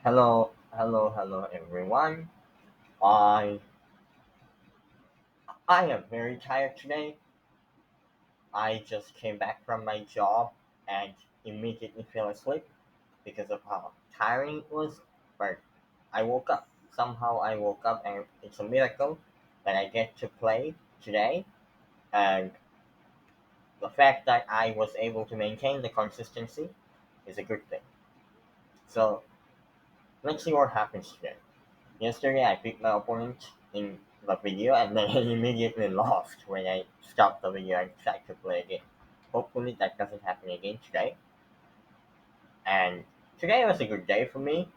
Hello, everyone. I I am very tired today. I just came back from my job and immediately fell asleep because of how tiring it was. But I woke up. Somehow I woke up, and it's a miracle that I get to play today. And the fact that I was able to maintain the consistency is a good thing. So let's see what happens today. Yesterday, I picked my opponent in the video and then I immediately lost when I stopped the video and tried to play again. Hopefully, that doesn't happen again today. And today was a good day for me,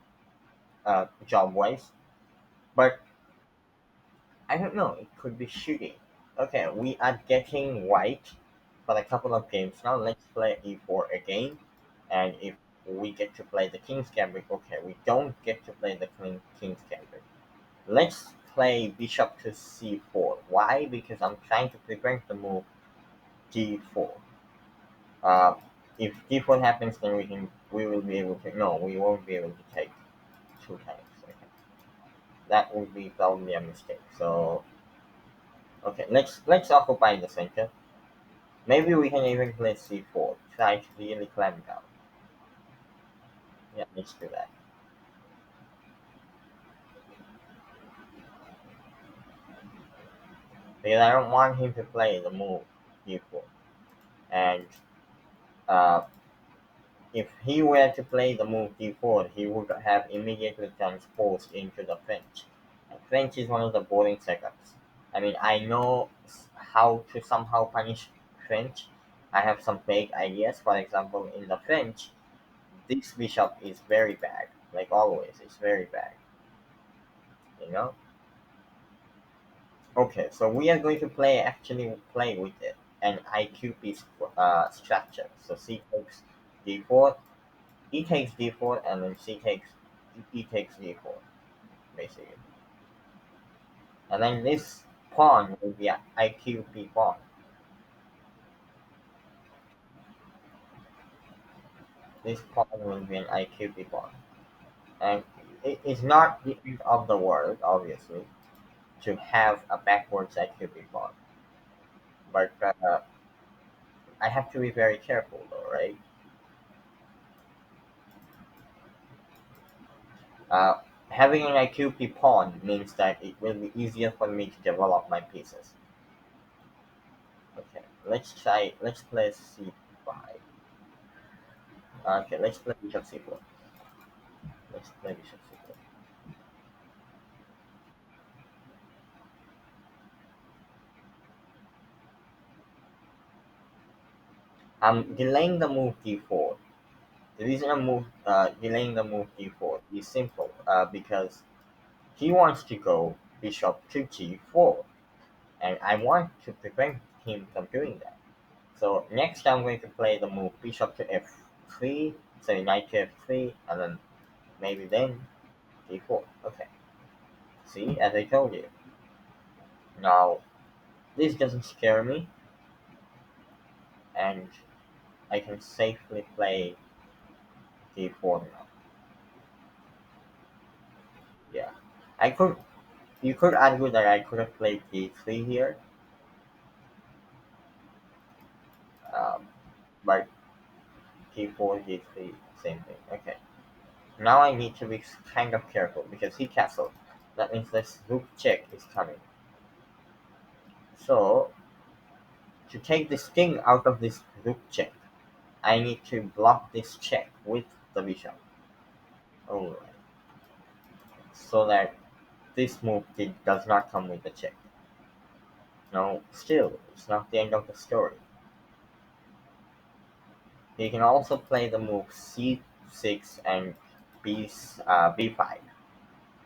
job wise, but I don't know, it could be shooting. Okay, we are getting white for a couple of games now. Let's play e4 again. And if we get to play the King's Gambit, okay, we don't get to play the King's Gambit. Let's play bishop to c4. Why? Because I'm trying to prevent the move d4. Uh, if d4 happens, then we will be able to. No, we won't be able to take two times. Okay. That would be probably a mistake. So okay, let's occupy the center. Maybe we can even play c4. Try to really clamp down. Yeah, let's do that. Because I don't want him to play the move d4. And uh, if he were to play the move d4, he would have immediately transposed into the French. And French is one of the boring setups. I mean, I know how to somehow punish French. I have some vague ideas. For example, in the French, this bishop is very bad. Like always, it's very bad. You know? Okay, so we are going to play with it. An IQP structure. So c takes d4, e takes d4, and then e takes d4, basically. And then this pawn will be an IQP pawn. This pawn will be an IQP pawn. And it is not the end of the world, obviously, to have a backwards IQP pawn. But I have to be very careful, though, right? Uh, Having an IQP pawn means that it will be easier for me to develop my pieces. Okay, let's play c5. Okay, let's play bishop c4. Let's play bishop c4. I'm delaying the move d4. The reason delaying the move d4 is simple, because he wants to go bishop to g4, and I want to prevent him from doing that. So next I'm going to play the move bishop to f3, so knight to f3, and then maybe then d4. Okay, see, as I told you. Now, this doesn't scare me, and I can safely play d4 now. Yeah. I could You could argue that I could have played d3 here, um, but d4, d3, same thing. Okay. Now I need to be kind of careful because he castled. That means this rook check is coming. So to take the sting out of this rook check, I need to block this check with the bishop. Alright. So that this move does not come with the check. No, still, it's not the end of the story. He can also play the move c6 and b5,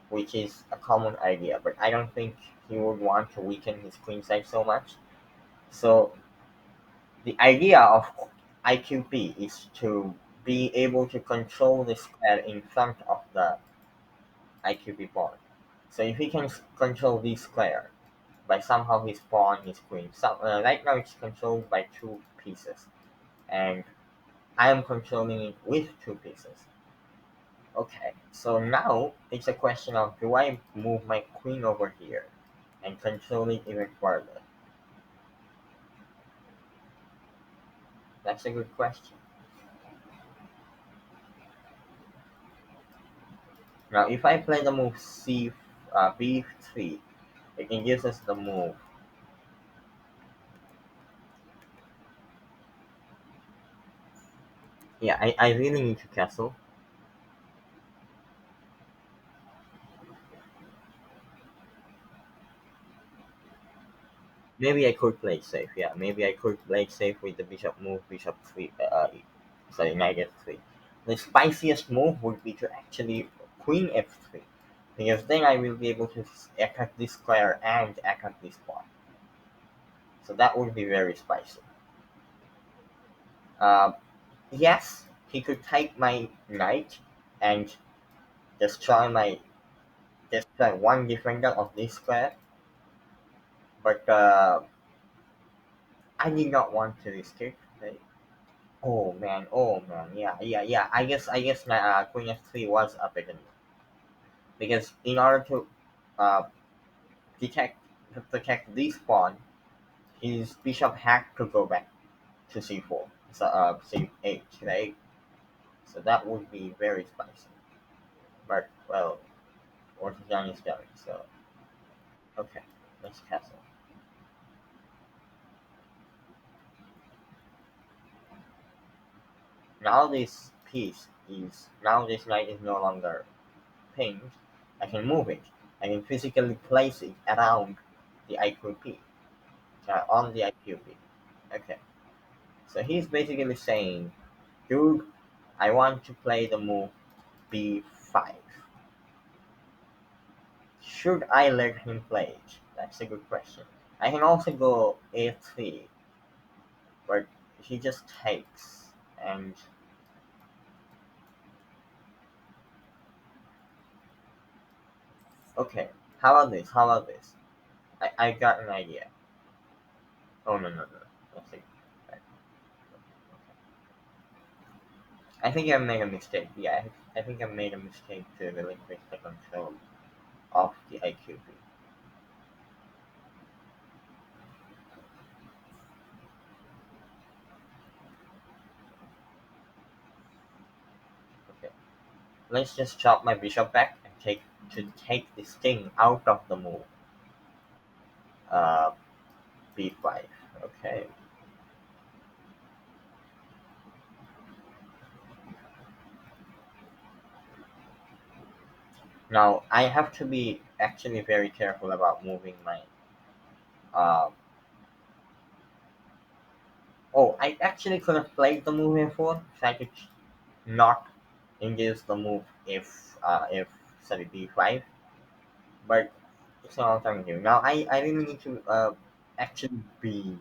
which is a common idea, but I don't think he would want to weaken his queen side so much. So the idea of IQP is to be able to control the square in front of the IQP pawn. So if he can control this square by somehow his pawn, his queen. Right now it's controlled by two pieces, and I am controlling it with two pieces. Okay, so now it's a question of do I move my queen over here and control it even further? That's a good question. Now, if I play the move b3, it can give us the move. Yeah, I really need to castle. Maybe I could play safe. Yeah, maybe I could play safe with the bishop move, bishop three. Sorry, knight f3. The spiciest move would be to actually queen f3, because then I will be able to attack this square and attack this pawn. So that would be very spicy. Uh, yes, he could take my knight and destroy my destroy one defender of this square, but I did not want to risk it. Right? Oh man, yeah. I guess my Queen F3 was a better move because in order to uh, detect to protect this pawn, his bishop had to go back to c4, so c8, right? So that would be very spicy. But well, what is done is done. So okay, let's castle. Now this knight is no longer pinned. I can move it. I can physically place it around the IQP, on the IQP. Okay, so he's basically saying, dude, I want to play the move b5. Should I let him play it? That's a good question. I can also go a3, but he just takes. And okay, how about this? How about this? I got an idea. Oh no. Let's see. I think I made a mistake. Yeah, I think I made a mistake to relinquish the control of the IQB. Okay, let's just chop my bishop back and take this thing out of the move. Uh, b5. Okay. Now I have to be actually very careful about moving my. Uh, oh, I actually could have played the move before. So I could not induce the move if sorry b5, but it's an alternative. Now I really need to actually be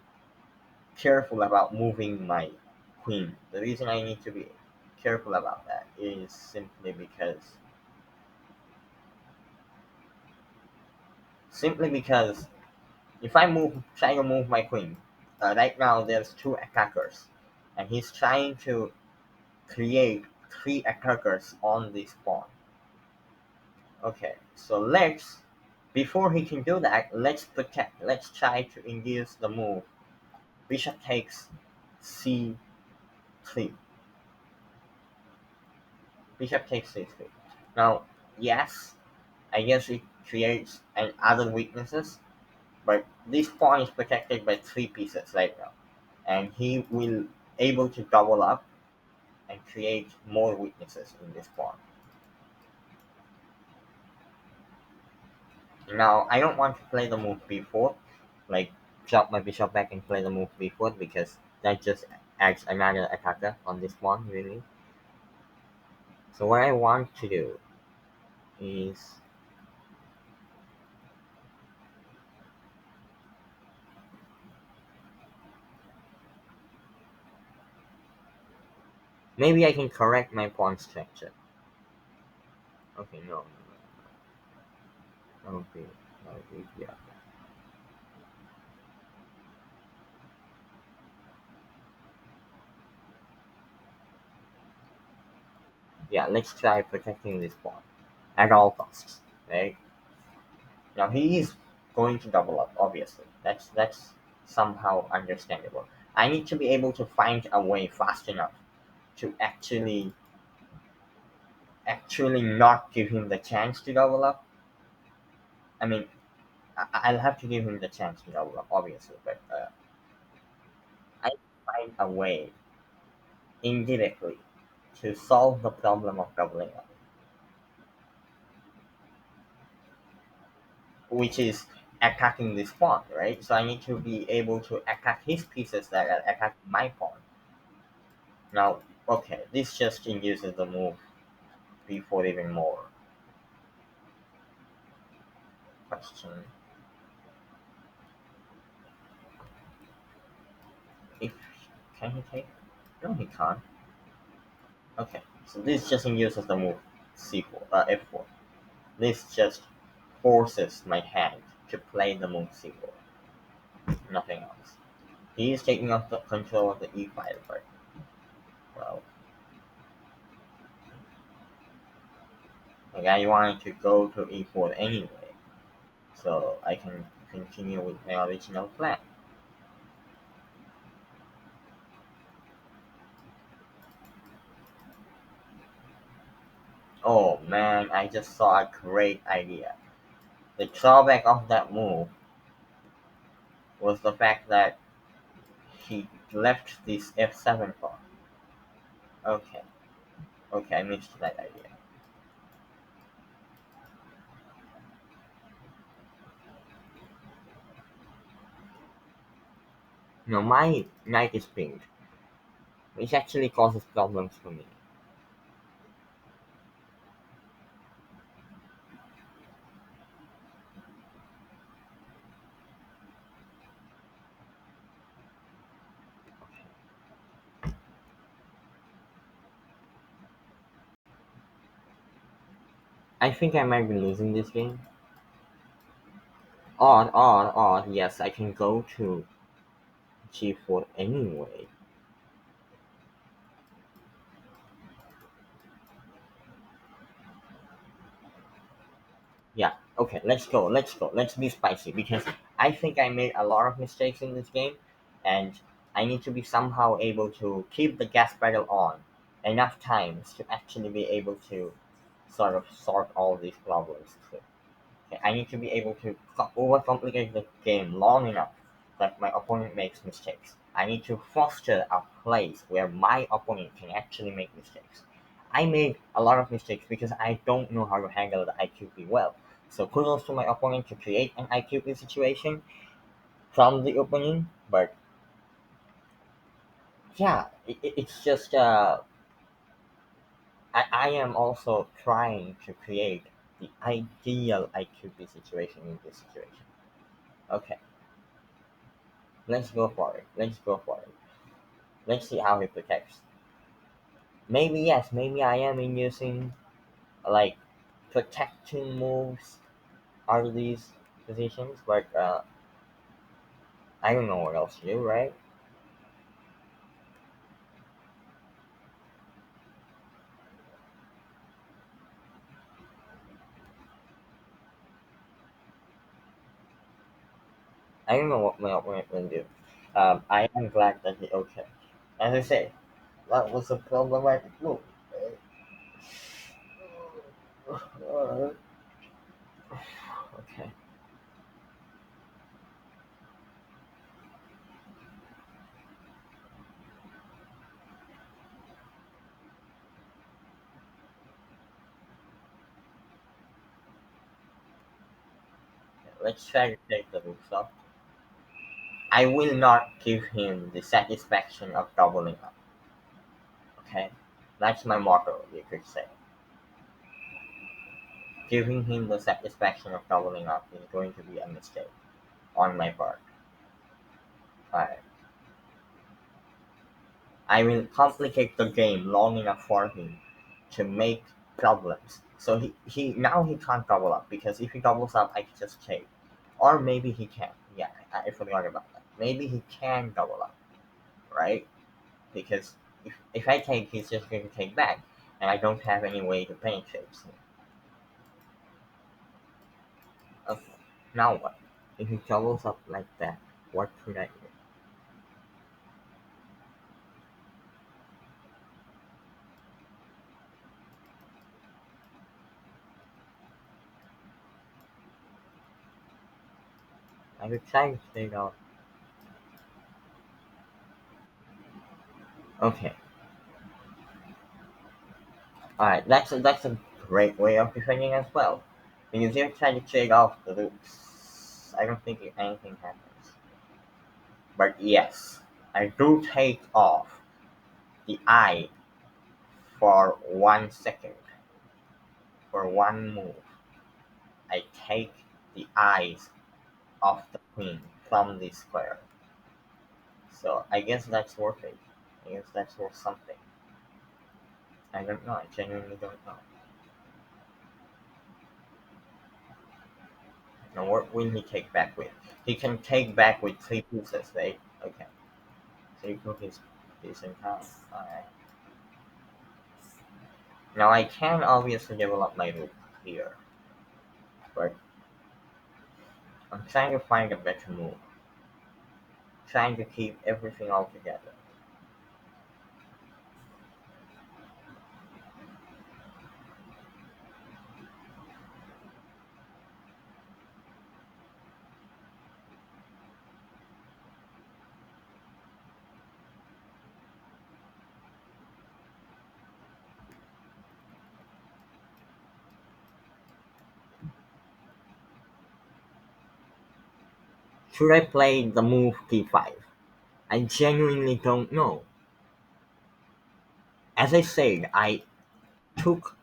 careful about moving my queen. The reason I need to be careful about that is simply because if I try to move my queen, right now there's two attackers, and he's trying to create three attackers on this pawn. Okay, so before he can do that, let's try to induce the move. Bishop takes c3. Bishop takes c3. Now, yes, I guess it creates other weaknesses, but this pawn is protected by three pieces right now, and he will able to double up and create more weaknesses in this pawn. Now, I don't want to play the move b4, like drop my bishop back and play the move b4 because that just adds another attacker on this pawn, really. So what I want to do is maybe I can correct my pawn structure. Okay, no. Okay, okay, yeah. Yeah, let's try protecting this pawn at all costs. Right? Now he is going to double up, obviously. That's somehow understandable. I need to be able to find a way fast enough to actually not give him the chance to double up. I mean, I'll have to give him the chance to double up, obviously, but I find a way indirectly to solve the problem of doubling up, which is attacking this pawn, right? So I need to be able to attack his pieces that are attacking my pawn. Now, okay, this just induces the move before even more. Question: if can he take? No, he can't. Okay, so this just induces the move c4, f4. This just forces my hand to play the move c4. Nothing else. He is taking up the control of the e file, but well, like I wanted to go to e4 anyway, so I can continue with my original plan. Oh man, I just saw a great idea. The drawback of that move was the fact that he left this f7 pawn. Okay, okay, I missed that idea. No, my knight is pinged, which actually causes problems for me. I think I might be losing this game. Odd, odd, odd. Yes, I can go to g4 anyway. Yeah, okay, let's go, let's go. Let's be spicy because I think I made a lot of mistakes in this game and I need to be somehow able to keep the gas pedal on enough times to actually be able to sort of sort all these problems through. Okay, I need to be able to overcomplicate the game long enough that my opponent makes mistakes. I need to foster a place where my opponent can actually make mistakes. I made a lot of mistakes because I don't know how to handle the IQP well. So kudos to my opponent to create an IQP situation from the opening, but yeah, it's just I am also trying to create the ideal IQP situation in this situation. Okay, let's go for it. Let's go for it. Let's see how he protects. Maybe yes, maybe I am in using like protection moves out of these positions, but I don't know what else to do, right? I don't know what my opponent will do. I am glad that he okay. As I say, that was a problematic move. Okay, let's try to take the moves off. I will not give him the satisfaction of doubling up. Okay, that's my motto. You could say. Giving him the satisfaction of doubling up is going to be a mistake on my part. I, I will complicate the game long enough for him to make problems. So he can't double up because if he doubles up, I can just take, or maybe he can. Yeah, I forgot about that. Maybe he can double up, right? Because if I take, he's just going to take back, and I don't have any way to penetrate him. Okay, now what? If he doubles up like that, what should I do? I could try to figure out. Okay, alright, that's a great way of defending as well. Because you're trying to trade off the loops. I don't think anything happens. But yes, I do take off the eye for 1 second. For one move, I take the eyes of the queen from the square. So I guess that's worth it. I guess that's worth something. I don't know. I genuinely don't know. Now, what will he take back with? He can take back with three pieces, right? Okay. So he took his piece in town. Alright. Now I can obviously develop my loop here, but I'm trying to find a better move. Trying to keep everything all together. Should I play the move T5? I genuinely don't know. As I said, I took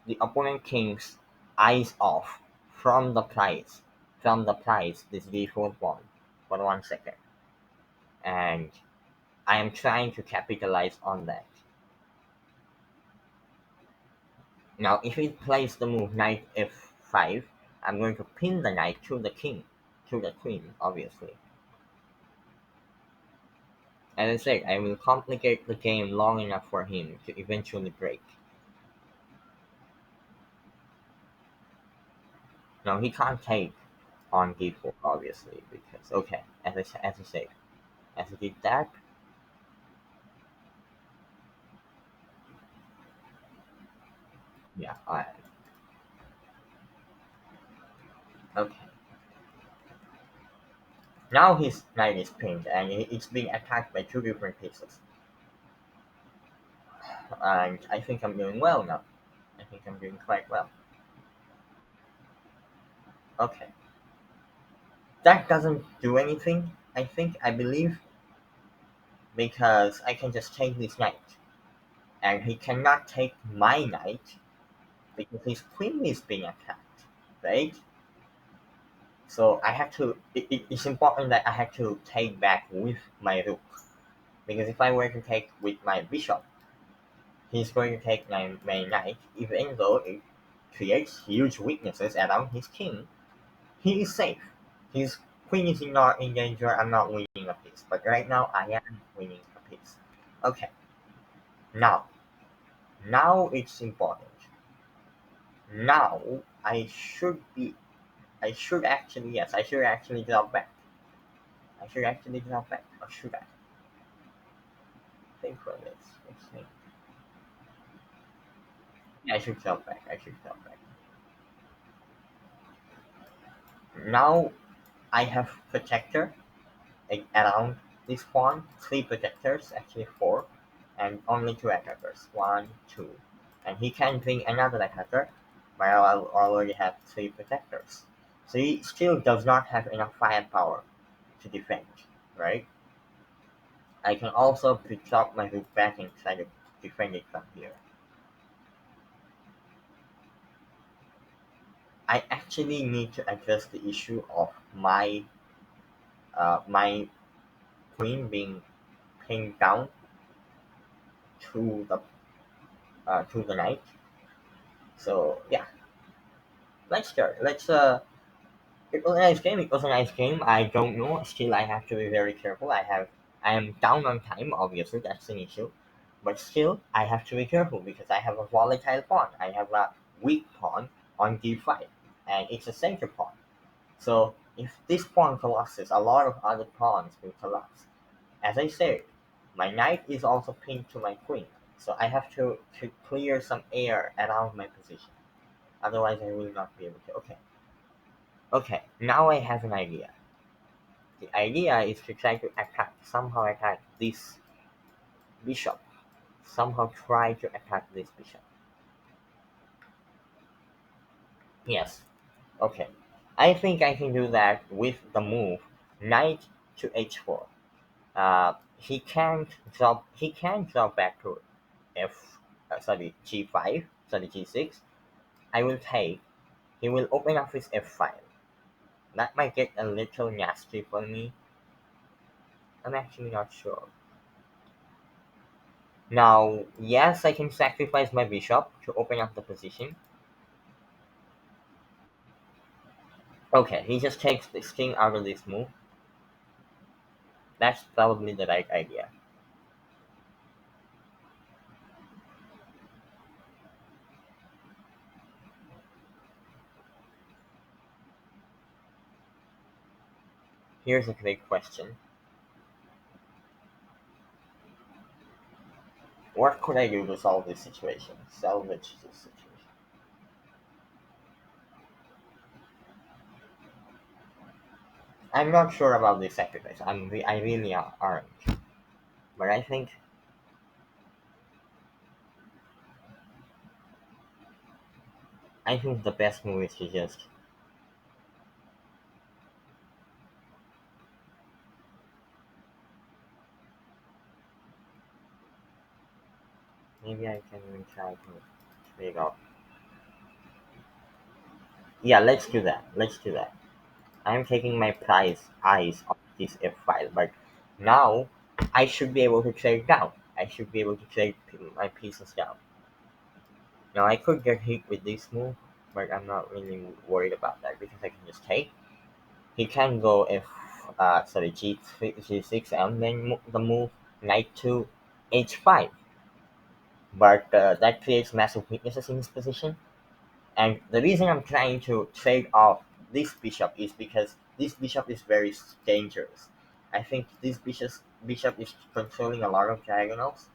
the opponent king's eyes off from the prize. From the prize, this d4 pawn, for 1 second. And I am trying to capitalize on that. Now, if he plays the move knight f5, I'm going to pin the knight to the king, to the queen, obviously. As I said, I will complicate the game long enough for him to eventually break. Now, he can't take on d4, obviously, because, okay, as I said, as I did that, yeah, alright, okay. Now his knight is pinned, and it's being attacked by two different pieces. And I think I'm doing well now. I think I'm doing quite well. Okay. That doesn't do anything, I believe, because I can just take this knight. And he cannot take my knight because his queen is being attacked, right? So I have to, it's important that I have to take back with my rook. Because if I were to take with my bishop, he's going to take my knight, even though it creates huge weaknesses around his king. He is safe. His queen is not in danger. I'm not winning a piece, but right now I am winning a piece. Okay, now, now it's important. Now I should actually, yes, I should actually drop back. I should actually drop back, or should I? Think for this. Let's think. Yeah, I should drop back. I should drop back. Now I have protector around this pawn. Three protectors, actually four, and only two attackers. One, two, and he can bring another attacker, but I already have three protectors. So he still does not have enough firepower to defend, right? I can also drop my rook back and try to defend it from here. I actually need to address the issue of my queen being pinned down to the knight. So yeah, let's start. It was a nice game. It was a nice game. I don't know. Still, I have to be very careful. I am down on time. Obviously, that's an issue. But still, I have to be careful because I have a volatile pawn. I have a weak pawn on d5, and it's a center pawn. So if this pawn collapses, a lot of other pawns will collapse. As I said, my knight is also pinned to my queen, so I have to clear some air around my position. Otherwise, I will not be able to. Okay, okay. Now I have an idea. The idea is to try to attack, somehow attack this bishop. Somehow try to attack this bishop. Yes. Okay. I think I can do that with the move knight to h4. He can't drop. He can drop back to f. Sorry, g5. Sorry, g6. I will take. He will open up his f5. That might get a little nasty for me. I'm actually not sure. Now, yes, I can sacrifice my bishop to open up the position. Okay, he just takes this king out of this move. That's probably the right idea. Here's a great question. What could I do to solve this situation? Salvage this situation. I'm not sure about this sacrifice. I really aren't. But I think the best move is to just maybe I can even try to trade off. Yeah, let's do that. Let's do that. I'm taking my prize eyes off this f5, but now I should be able to trade down. I should be able to trade my pieces down. Now I could get hit with this move, but I'm not really worried about that because I can just take. He can go if sorry g6 and then the move knight to h5, but that creates massive weaknesses in his position. And the reason I'm trying to trade off this bishop is because this bishop is very dangerous. I think this bishop is controlling a lot of diagonals,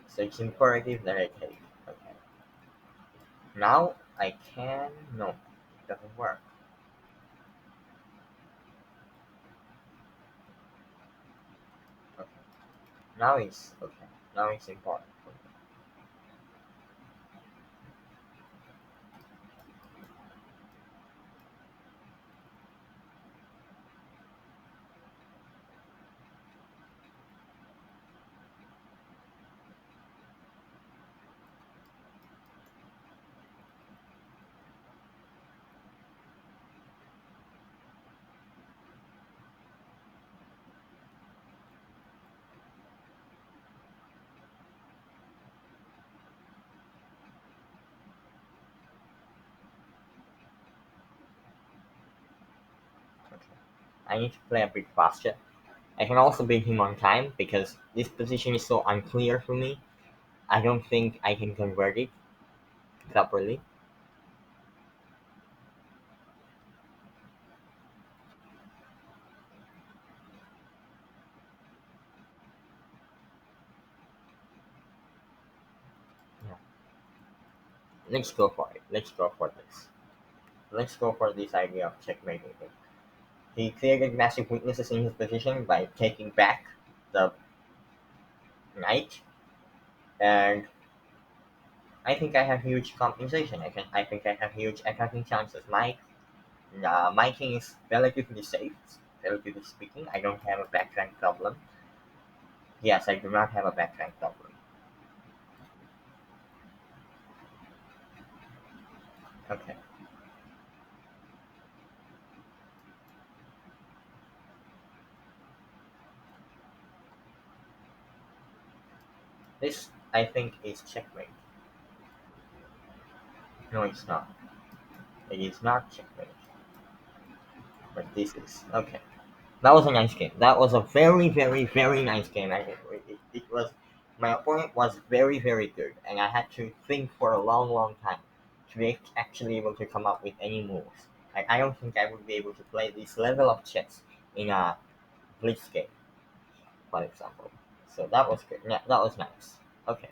so it's imperative that I take. Okay. Now I can no, it doesn't work. Okay. Now it's okay. Now it's important. Okay. I need to play a bit faster. I can also beat him on time because this position is so unclear for me. I don't think I can convert it properly. Yeah. Let's go for it. Let's go for this. Let's go for this idea of checkmating him. He created massive weaknesses in his position by taking back the knight, and I think I have huge compensation. I think I have huge attacking chances. My king is relatively safe, relatively speaking. I don't have a backrank problem. Yes, I do not have a backrank problem. Okay, this I think is checkmate. No, it's not. It is not checkmate, but this is okay. That was a nice game. That was a very, very, very nice game. And it was my opponent was very, very good, and I had to think for a long, long time to be actually able to come up with any moves. Like I don't think I would be able to play this level of chess in a blitz game, for example. So that was good. Yeah, that was nice. Okay,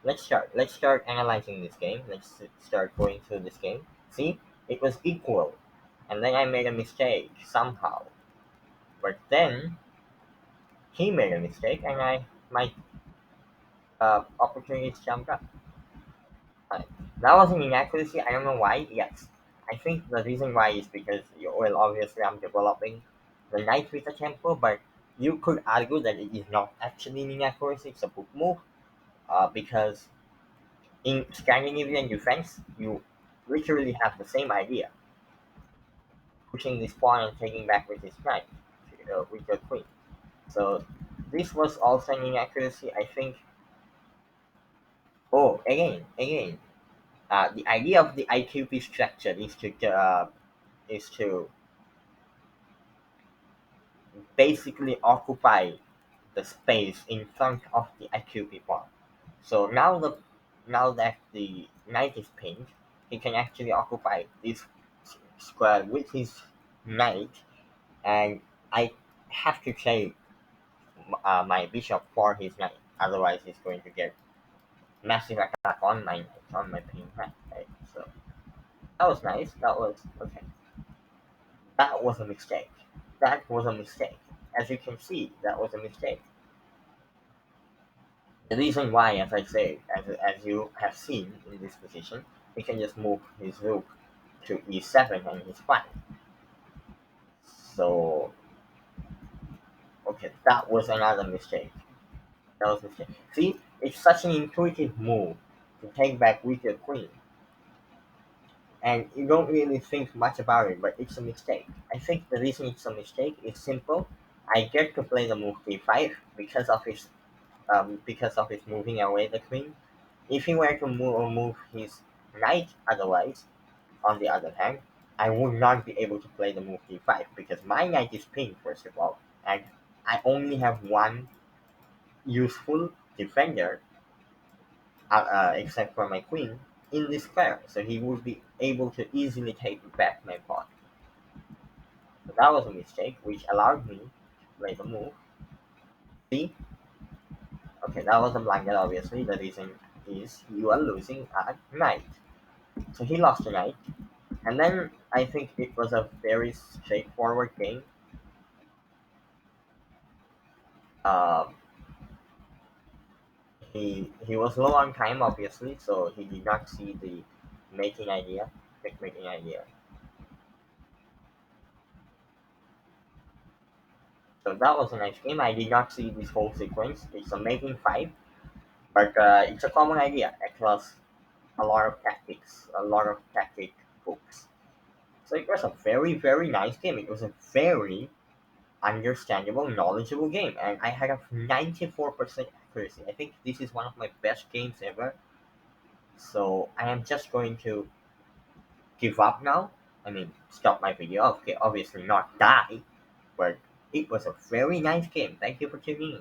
let's start. Let's start analyzing this game. Let's start going through this game. See, it was equal, and then I made a mistake somehow. But then he made a mistake, and my opportunities jumped up. Uh, that was an inaccuracy. I don't know why. Yes, I think the reason why is because well, obviously I'm developing the knight with a tempo, but you could argue that it is not actually an inaccuracy. It's a book move because in Scandinavian defense, you literally have the same idea, pushing this pawn and taking back with his knight, with your queen. So this was also an inaccuracy. I think. Oh, again, the idea of the IQP structure is to basically occupy the space in front of the IQP pawn. So now that the knight is pinned, he can actually occupy this square with his knight, and I have to trade my bishop for his knight. Otherwise, he's going to get massive attack on my pinned knight. Right? So that was nice. That was okay. That was a mistake. That was a mistake. As you can see, that was a mistake. The reason why, as I say, as you have seen in this position, he can just move his rook to e7 and he's fine. So, okay, that was another mistake. That was a mistake. See, it's such an intuitive move to take back with your queen, and you don't really think much about it, but it's a mistake. I think the reason it's a mistake is simple. I get to play the move d5 because of his moving away the queen. If he were to move his knight otherwise, on the other hand, I would not be able to play the move d5 because my knight is pinned first of all, and I only have one useful defender, except for my queen, in this square, so he would be able to easily take back my pawn. So that was a mistake, which allowed me to play the move. See, okay, that was a blunder. Obviously, the reason is you are losing a knight. So he lost a knight, and then I think it was a very straightforward game. Um, he was low on time, obviously, so he did not see the making idea, trick making idea. So that was a nice game. I did not see this whole sequence. It's a making five, but it's a common idea across a lot of tactic books. So it was a very, very nice game. It was a very understandable, knowledgeable game, and I had a 94% accuracy. I think this is one of my best games ever. So I am just going to give up now. I mean, stop my video. Okay, obviously not die, but it was a very nice game. Thank you for tuning in.